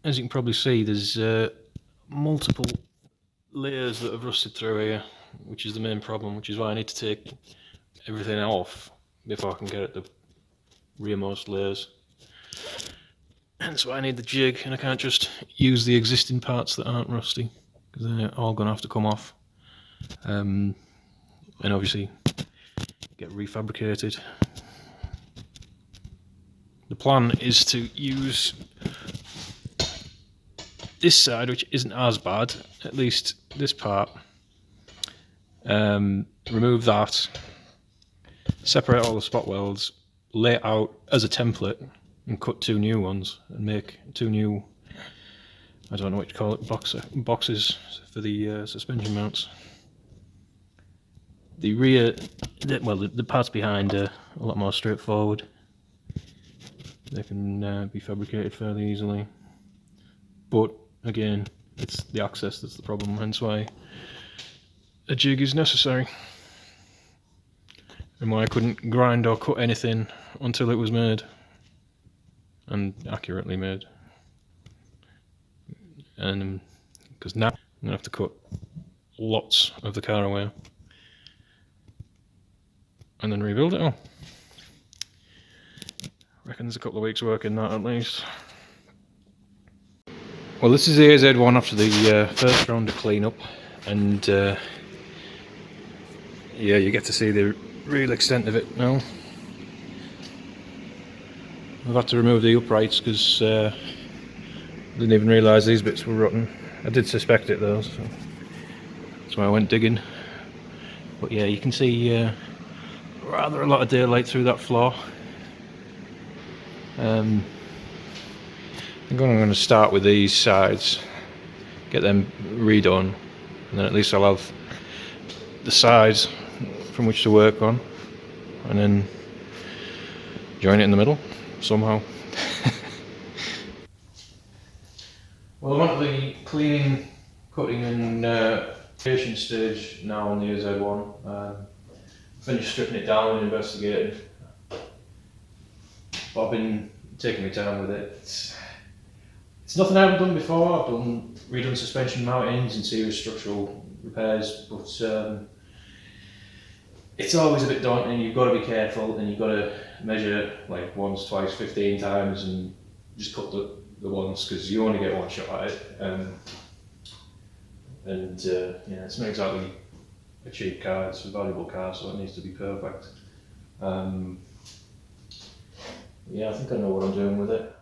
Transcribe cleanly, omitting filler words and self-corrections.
as you can probably see, there's multiple layers that have rusted through here, which is the main problem, which is why I need to take everything off before I can get at the rearmost layers. Hence why I need the jig, and I can't just use the existing parts that aren't rusty, because they're all going to have to come off. And obviously get refabricated. The plan is to use this side, which isn't as bad, at least this part, remove that, separate all the spot welds, lay it out as a template and cut two new ones and make two new, I don't know what to call it, boxes for the suspension mounts. The rear, the parts behind are a lot more straightforward. They can be fabricated fairly easily, but again, it's the access that's the problem, hence why a jig is necessary, and why I couldn't grind or cut anything until it was made, and accurately made. And because now I'm going to have to cut lots of the car away and then rebuild it all. I reckon there's a couple of weeks work in that at least. Well, this is the AZ1 after the first round of cleanup, and yeah, you get to see the real extent of it now. I've had to remove the uprights because I didn't even realise these bits were rotten. I did suspect it though, so that's why I went digging. But yeah, you can see rather a lot of daylight through that floor. I think I'm going to start with these sides, get them redone, and then at least I'll have the sides from which to work on, and then join it in the middle somehow. Well, I'm at the cleaning, cutting and fabrication stage now on the AZ1. Finished stripping it down and investigating. But I've been taking my time with it. It's nothing I haven't done before. I've redone suspension mountings and serious structural repairs, but it's always a bit daunting. You've got to be careful, and you've got to measure like once, twice, 15 times, and just cut the ones, because you only get one shot at it. Yeah, it's not exactly a cheap car. It's a valuable car, so it needs to be perfect. Yeah, I think I know what I'm doing with it.